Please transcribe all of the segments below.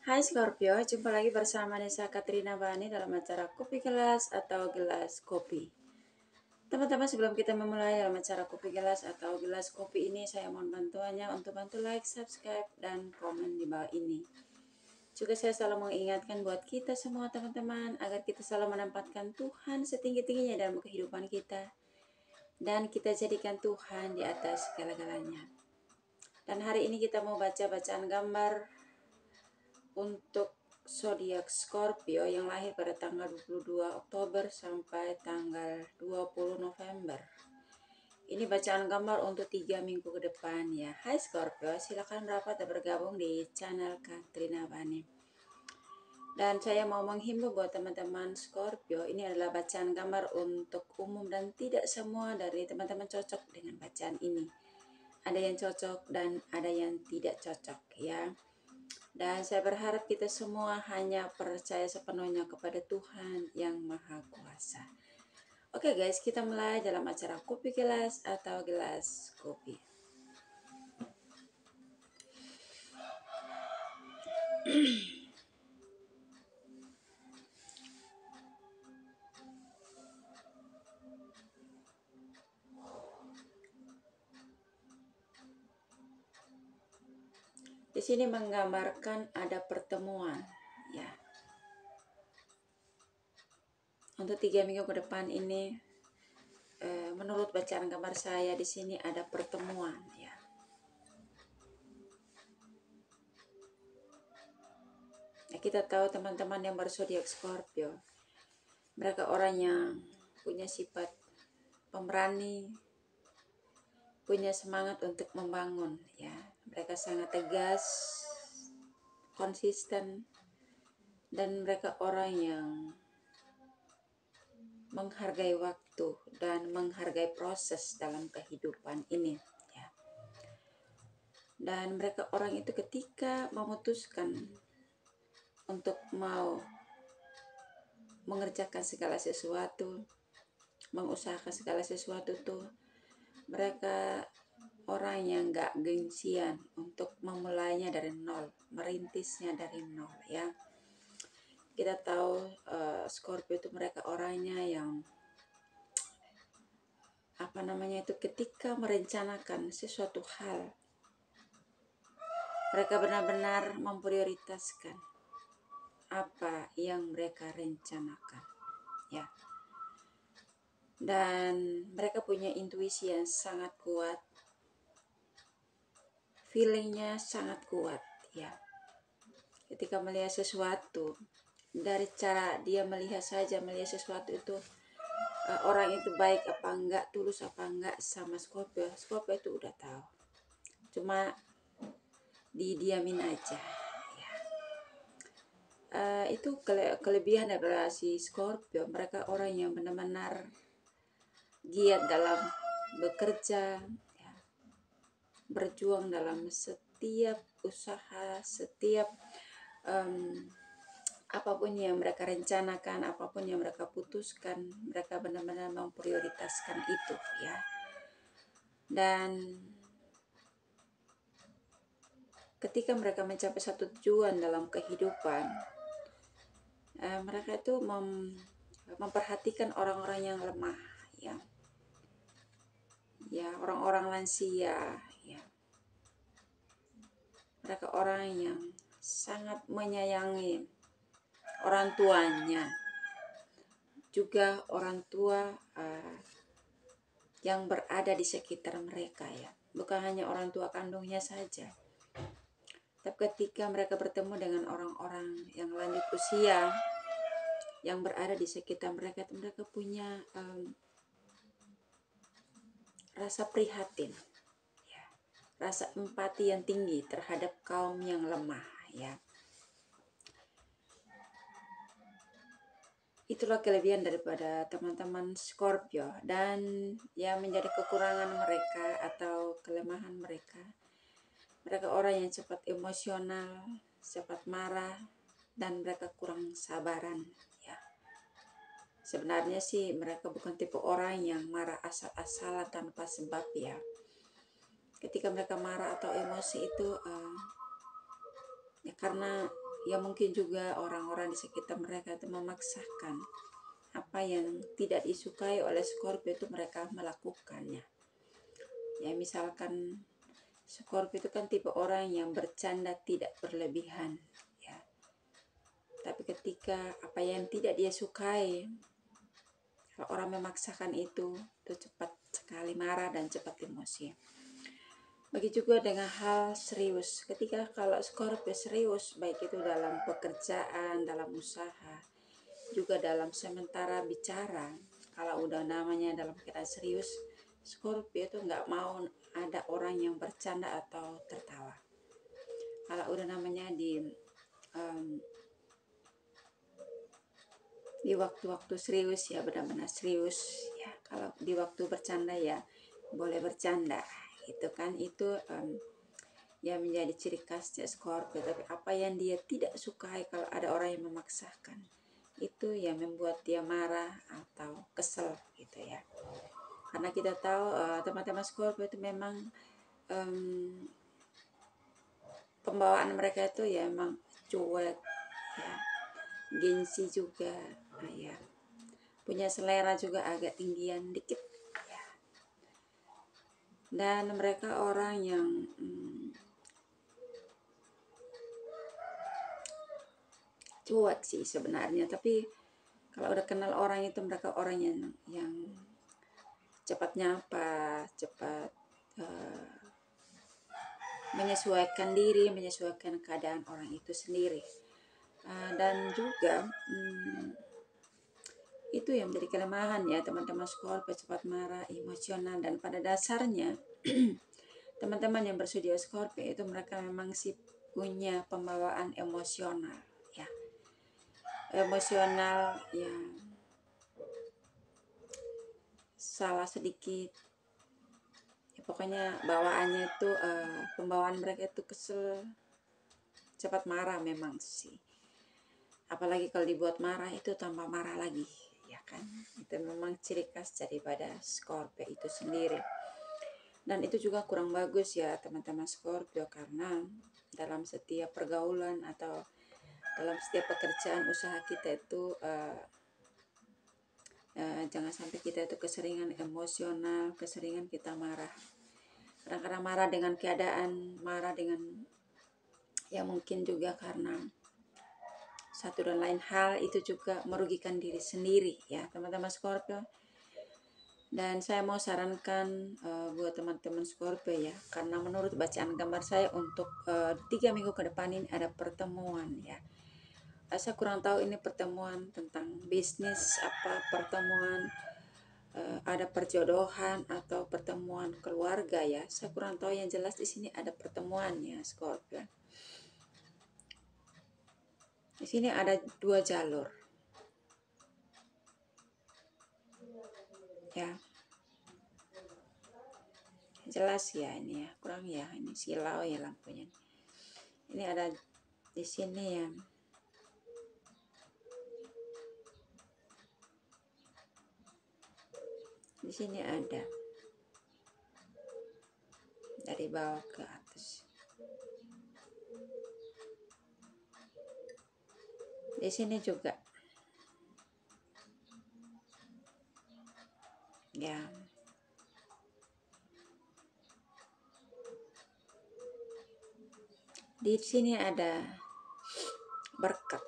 Hai Scorpio, jumpa lagi bersama Nisa Katrina Bani dalam acara Kopi Gelas atau Gelas Kopi. Teman-teman, sebelum kita memulai dalam acara Kopi Gelas atau Gelas Kopi ini, saya mohon bantuannya untuk bantu like, subscribe, dan komen di bawah ini. Juga saya selalu mengingatkan buat kita semua teman-teman, agar kita selalu menempatkan Tuhan setinggi-tingginya dalam kehidupan kita. Dan kita jadikan Tuhan di atas segala-galanya. Dan hari ini kita mau baca bacaan gambar untuk zodiak Scorpio yang lahir pada tanggal 22 Oktober sampai tanggal 20 November. Ini bacaan gambar untuk 3 minggu ke depan ya. Hai Scorpio, silakan rapat dan bergabung di channel Katrina Bani. Dan saya mau menghimbau buat teman-teman Scorpio, ini adalah bacaan gambar untuk umum dan tidak semua dari teman-teman cocok dengan bacaan ini. Ada yang cocok dan ada yang tidak cocok ya. Dan saya berharap kita semua hanya percaya sepenuhnya kepada Tuhan yang Maha Kuasa. Oke guys, kita mulai dalam acara Kopi Gelas atau Gelas Kopi. Di sini menggambarkan ada pertemuan ya. Untuk 3 minggu ke depan ini menurut bacaan gambar saya di sini ada pertemuan ya. Nah, kita tahu teman-teman yang berzodiak Scorpio, mereka orang yang punya sifat pemberani, punya semangat untuk membangun ya. Mereka sangat tegas, konsisten, dan mereka orang yang menghargai waktu dan menghargai proses dalam kehidupan ini ya. Dan mereka orang itu ketika memutuskan untuk mau mengerjakan segala sesuatu, mengusahakan segala sesuatu tuh, mereka orang yang gak gengsian untuk memulainya dari nol, merintisnya dari nol ya. Kita tahu Scorpio itu mereka orangnya yang ketika merencanakan sesuatu hal, mereka benar-benar memprioritaskan apa yang mereka rencanakan ya. Dan mereka punya intuisi yang sangat kuat, feelingnya sangat kuat ya. Ketika melihat sesuatu, dari cara dia melihat saja, melihat sesuatu itu orang itu baik apa enggak, tulus apa enggak sama Scorpio itu udah tahu, cuma didiamin aja ya. Itu kelebihan dari si Scorpio. Mereka orang yang benar-benar giat dalam bekerja ya, berjuang dalam setiap usaha, setiap apapun yang mereka rencanakan, apapun yang mereka putuskan, mereka benar-benar memprioritaskan itu ya. Dan ketika mereka mencapai satu tujuan dalam kehidupan, mereka itu memperhatikan orang-orang yang lemah ya, orang-orang lansia ya. Mereka orang yang sangat menyayangi orang tuanya, juga orang tua yang berada di sekitar mereka ya. Bukan hanya orang tua kandungnya saja, tapi ketika mereka bertemu dengan orang-orang yang lanjut usia yang berada di sekitar mereka, mereka punya rasa prihatin ya, rasa empati yang tinggi terhadap kaum yang lemah ya. Itulah kelebihan daripada teman-teman Scorpio. Dan yang menjadi kekurangan mereka atau kelemahan mereka, mereka orang yang cepat emosional, cepat marah, dan mereka kurang sabaran ya. Sebenarnya sih mereka bukan tipe orang yang marah asal-asalan tanpa sebab ya. Ketika mereka marah atau emosi itu ya karena ya mungkin juga orang-orang di sekitar mereka itu memaksakan apa yang tidak disukai oleh Scorpio itu mereka melakukannya. Ya misalkan Scorpio itu kan tipe orang yang bercanda tidak berlebihan, ya. Tapi ketika apa yang tidak dia sukai, kalau orang memaksakan itu cepat sekali marah dan cepat emosi. Begitu juga dengan hal serius. Ketika kalau Scorpio serius, baik itu dalam pekerjaan, dalam usaha, juga dalam sementara bicara, kalau udah namanya dalam keadaan serius, Scorpio itu nggak mau ada orang yang bercanda atau tertawa. Kalau udah namanya di waktu-waktu serius ya benar-benar serius ya. Kalau di waktu bercanda ya boleh bercanda, itu kan itu ya menjadi ciri khasnya Scorpio. Tapi apa yang dia tidak sukai kalau ada orang yang memaksakan, itu ya membuat dia marah atau kesel gitu ya. Karena kita tahu teman-teman Scorpio itu memang pembawaan mereka itu ya memang cuek ya, gengsi juga, ya punya selera juga agak tinggian dikit ya. Dan mereka orang yang cuek sih sebenarnya, tapi kalau udah kenal orang itu mereka orang yang cepat nyapa, cepat menyesuaikan diri, menyesuaikan keadaan orang itu sendiri. Dan juga itu yang menjadi kelemahan ya teman-teman Scorpio, cepat marah, emosional. Dan pada dasarnya teman-teman yang bersedia Scorpio itu mereka memang sih punya pembawaan emosional ya, emosional ya, salah sedikit ya, pokoknya bawaannya itu pembawaan mereka itu kesel, cepat marah memang sih. Apalagi kalau dibuat marah itu tambah marah lagi ya kan. Itu memang ciri khas daripada Scorpio itu sendiri. Dan itu juga kurang bagus ya teman-teman Scorpio, karena dalam setiap pergaulan atau dalam setiap pekerjaan usaha kita itu jangan sampai kita itu keseringan emosional, keseringan kita marah. Kadang-kadang marah dengan keadaan, marah dengan ya mungkin juga karena satu dan lain hal, itu juga merugikan diri sendiri ya teman-teman Scorpio. Dan saya mau sarankan buat teman-teman Scorpio ya, karena menurut bacaan gambar saya untuk 3 minggu ke depan ini ada pertemuan ya. Saya kurang tahu ini pertemuan tentang bisnis apa, pertemuan ada perjodohan atau pertemuan keluarga ya. Saya kurang tahu, yang jelas di sini ada pertemuan ya Scorpio. Di sini ada 2 jalur. Ya. Jelas ya ini ya, kurang ya, ini silau ya lampunya. Ini ada di sini ya. Di sini ada dari bawah ke atas. Di sini juga. Ya. Di sini ada berkat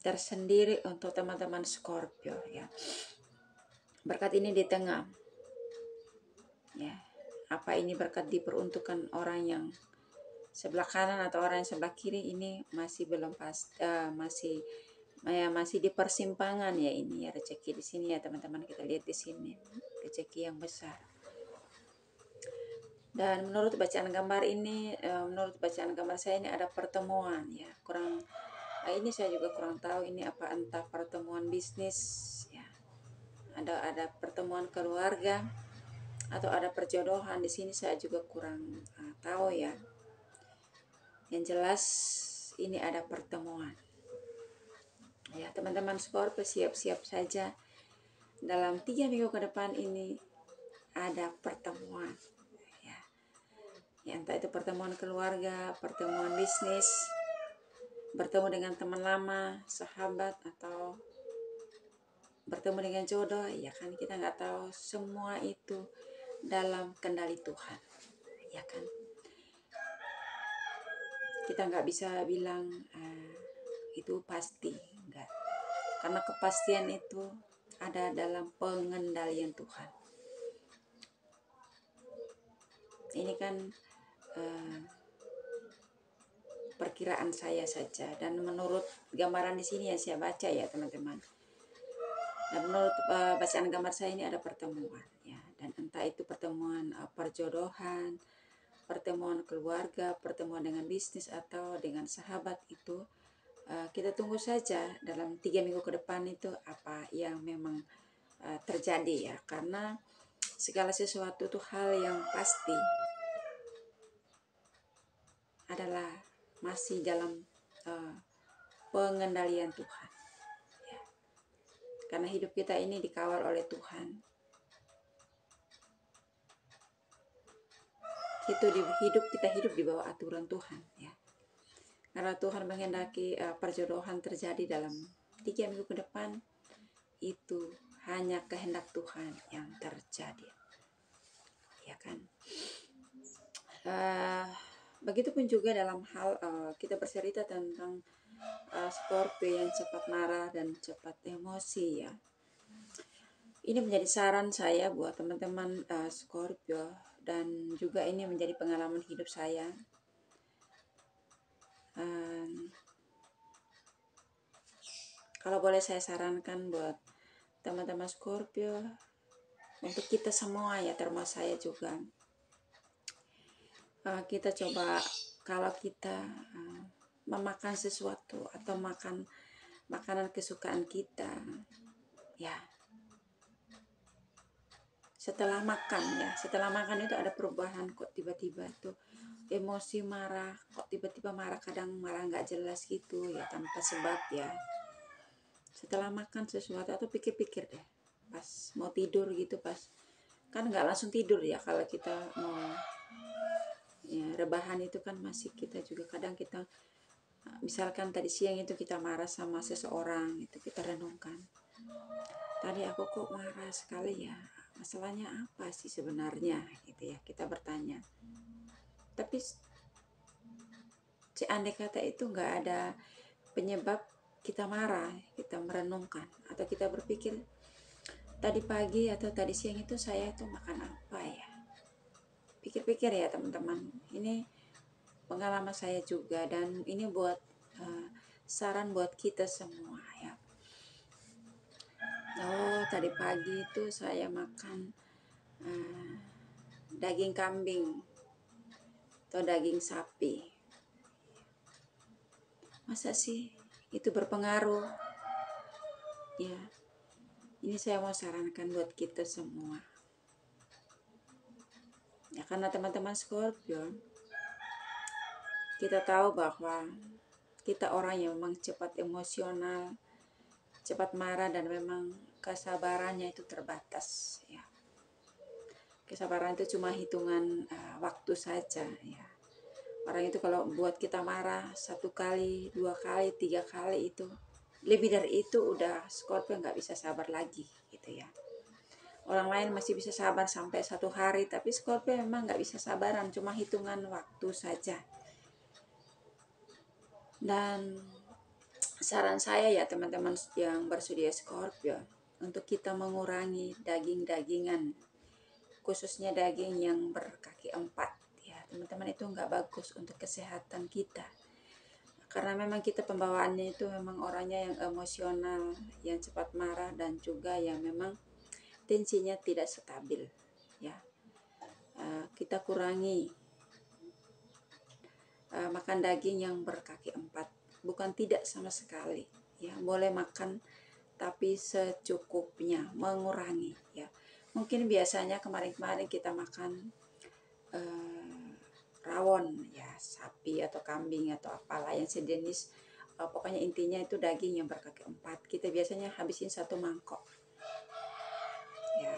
tersendiri untuk teman-teman Scorpio ya. Berkat ini di tengah. Ya. Apa ini berkat diperuntukkan orang yang sebelah kanan atau orang yang sebelah kiri, ini masih belum pasti, masih di persimpangan ya ini ya rezeki di sini ya teman-teman. Kita lihat di sini rezeki yang besar. Dan menurut bacaan gambar ini, menurut bacaan gambar saya ini ada pertemuan ya. Ini saya juga kurang tahu ini apa, entah pertemuan bisnis ya. Ada pertemuan keluarga atau ada perjodohan di sini, saya juga kurang tahu ya. Yang jelas ini ada pertemuan. Ya, teman-teman Scorpio siap-siap saja dalam 3 minggu ke depan ini ada pertemuan. Ya, entah itu pertemuan keluarga, pertemuan bisnis, bertemu dengan teman lama, sahabat, atau bertemu dengan jodoh, ya kan kita nggak tahu, semua itu dalam kendali Tuhan, ya kan. Kita nggak bisa bilang itu pasti, enggak, karena kepastian itu ada dalam pengendalian Tuhan. Ini kan perkiraan saya saja, dan menurut gambaran di sini yang saya baca ya teman-teman. Dan menurut bacaan gambar saya ini ada pertemuan ya, dan entah itu pertemuan perjodohan, pertemuan keluarga, pertemuan dengan bisnis atau dengan sahabat, itu kita tunggu saja dalam 3 minggu ke depan itu apa yang memang terjadi ya, karena segala sesuatu itu hal yang pasti adalah masih dalam pengendalian Tuhan ya. Karena hidup kita ini dikawal oleh Tuhan. Kita hidup di bawah aturan Tuhan ya. Karena Tuhan menghendaki perjodohan terjadi dalam 3 minggu ke depan, itu hanya kehendak Tuhan yang terjadi, ya kan. Begitupun juga dalam hal kita bercerita tentang Scorpio yang cepat marah dan cepat emosi ya. Ini menjadi saran saya buat teman-teman Scorpio, dan juga ini menjadi pengalaman hidup saya. Kalau boleh saya sarankan buat teman-teman Scorpio, untuk kita semua ya, termasuk saya juga, kita coba, kalau kita memakan sesuatu atau makan makanan kesukaan kita ya, setelah makan itu ada perubahan kok, tiba-tiba tuh emosi marah, kok tiba-tiba marah, kadang marah nggak jelas gitu ya, tanpa sebab ya. Setelah makan sesuatu atau pikir-pikir deh, pas mau tidur gitu, pas kan nggak langsung tidur ya, kalau kita mau ya rebahan itu kan masih, kita juga kadang kita misalkan tadi siang itu kita marah sama seseorang, itu kita renungkan, tadi aku kok marah sekali ya, masalahnya apa sih sebenarnya gitu ya, kita bertanya. Tapi seandai kata itu nggak ada penyebab kita marah, kita merenungkan atau kita berpikir, tadi pagi atau tadi siang itu saya tuh makan apa ya, pikir-pikir ya teman-teman. Ini pengalaman saya juga, dan ini buat saran buat kita semua ya. Oh, tadi pagi itu saya makan daging kambing atau daging sapi. Masa sih itu berpengaruh? Ya, ini saya mau sarankan buat kita semua. Ya, karena teman-teman Scorpio, kita tahu bahwa kita orang yang memang cepat emosional, cepat marah, dan memang kesabarannya itu terbatas ya. Kesabaran itu cuma hitungan waktu saja ya. Orang itu kalau buat kita marah 1 kali, 2 kali, 3 kali, itu lebih dari itu udah Scorpio nggak bisa sabar lagi gitu ya. Orang lain masih bisa sabar sampai 1 hari, tapi Scorpio memang nggak bisa sabaran, cuma hitungan waktu saja. Dan saran saya ya teman-teman yang bersedia Scorpio, untuk kita mengurangi daging-dagingan, khususnya daging yang berkaki 4 ya teman-teman, itu nggak bagus untuk kesehatan kita. Karena memang kita pembawaannya itu memang orangnya yang emosional, yang cepat marah, dan juga yang memang tensinya tidak stabil ya. Kita kurangi makan daging yang berkaki 4, bukan tidak sama sekali ya, boleh makan tapi secukupnya, mengurangi ya. Mungkin biasanya kemarin-kemarin kita makan rawon ya, sapi atau kambing atau apalah yang sejenis, pokoknya intinya itu daging yang berkaki 4, kita biasanya habisin 1 mangkok ya.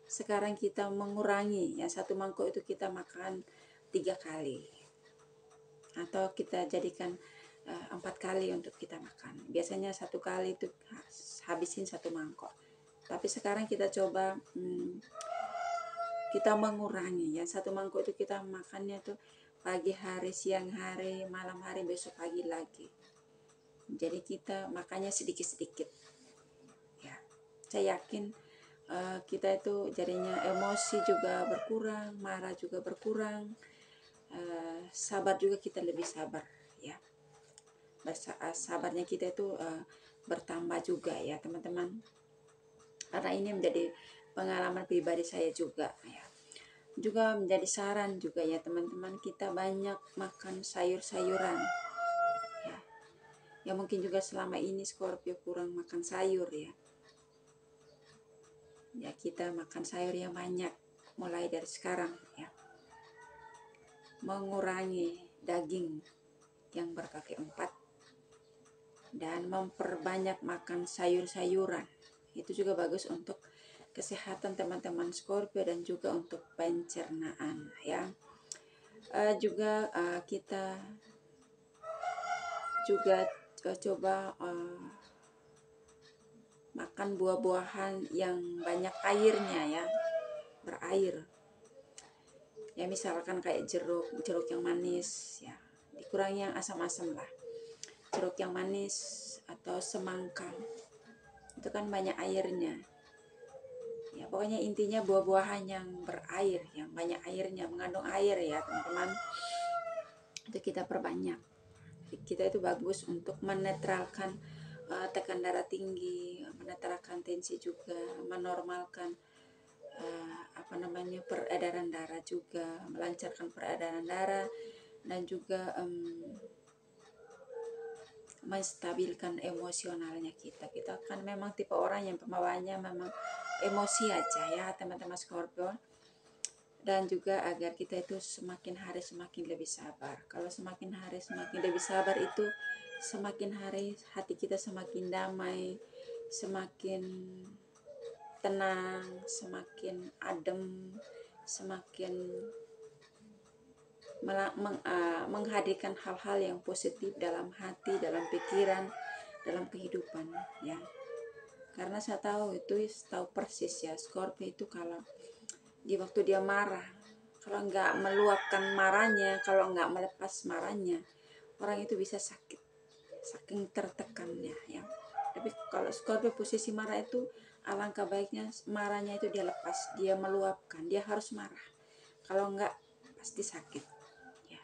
Sekarang kita mengurangi ya, 1 mangkok itu kita makan 3 kali, atau kita jadikan 4 kali untuk kita makan. Biasanya 1 kali itu habisin 1 mangkok. Tapi sekarang kita coba kita mengurangi ya. 1 mangkok itu kita makannya tuh pagi hari, siang hari, malam hari, besok pagi lagi. Jadi kita makannya sedikit-sedikit. Ya, saya yakin kita itu jadinya emosi juga berkurang, marah juga berkurang, sabar juga kita lebih sabar ya. Sabarnya kita itu bertambah juga ya teman-teman. Karena ini menjadi pengalaman pribadi saya juga ya. Juga menjadi saran juga ya teman-teman, kita banyak makan sayur-sayuran ya. Ya mungkin juga selama ini Scorpio kurang makan sayur ya. Ya kita makan sayur yang banyak mulai dari sekarang ya. Mengurangi daging yang berkaki 4 dan memperbanyak makan sayur-sayuran. Itu juga bagus untuk kesehatan teman-teman Scorpio dan juga untuk pencernaan ya. Juga kita juga coba makan buah-buahan yang banyak airnya ya, berair ya, misalkan kayak jeruk yang manis ya, dikurangi yang asam-asam lah. Jeruk yang manis atau semangka itu kan banyak airnya ya. Pokoknya intinya buah-buahan yang berair, yang banyak airnya, mengandung air ya teman-teman, itu kita perbanyak. Kita itu bagus untuk menetralkan tekan darah tinggi, menetralkan tensi juga, menormalkan peredaran darah juga, melancarkan peredaran darah, dan juga menstabilkan emosionalnya kita. Kita kan memang tipe orang yang pembawaannya memang emosi aja ya teman-teman Scorpio. Dan juga agar kita itu semakin hari semakin lebih sabar. Kalau semakin hari semakin lebih sabar itu semakin hari hati kita semakin damai, semakin tenang, semakin adem, semakin menghadirkan hal-hal yang positif dalam hati, dalam pikiran, dalam kehidupan ya. Karena saya tahu persis ya, Scorpio itu kalau di waktu dia marah, kalau nggak meluapkan marahnya, kalau nggak melepas marahnya, orang itu bisa sakit, saking tertekannya ya. Tapi kalau Scorpio posisi marah itu, alangkah baiknya marahnya itu dia lepas, dia meluapkan, dia harus marah. Kalau nggak pasti sakit ya.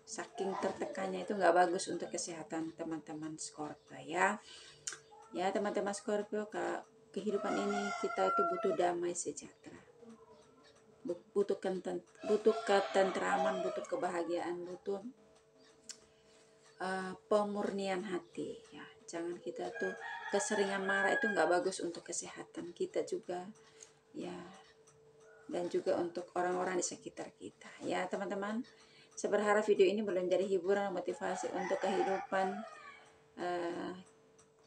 Saking tertekannya itu nggak bagus untuk kesehatan teman-teman Scorpio ya. Ya teman-teman Scorpio, kehidupan ini kita itu butuh damai sejahtera, butuh ketentraman, butuh kebahagiaan, butuh pemurnian hati ya. Jangan kita tuh keseringan marah, itu nggak bagus untuk kesehatan kita juga ya, dan juga untuk orang-orang di sekitar kita ya teman-teman. Saya berharap video ini boleh menjadi hiburan, motivasi untuk kehidupan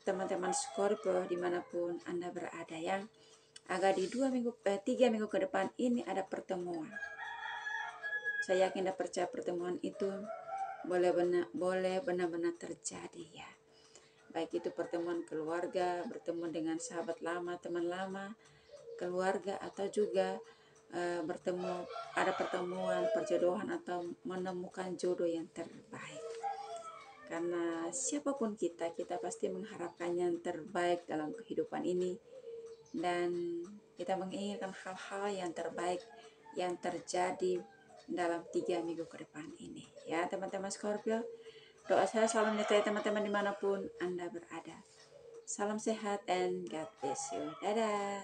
teman-teman Scorpio dimanapun Anda berada ya. Agar di 3 minggu ke depan ini ada pertemuan. Saya yakin dan percaya pertemuan itu boleh benar-benar terjadi ya. Baik itu pertemuan keluarga, bertemu dengan sahabat lama, teman lama, keluarga, atau juga ada pertemuan perjodohan atau menemukan jodoh yang terbaik. Karena siapapun kita pasti mengharapkan yang terbaik dalam kehidupan ini, dan kita menginginkan hal-hal yang terbaik yang terjadi dalam 3 minggu ke depan ini ya teman-teman Scorpio. Doa saya selalu menyertai teman-teman dimanapun Anda berada. Salam sehat and God bless you. Dadah.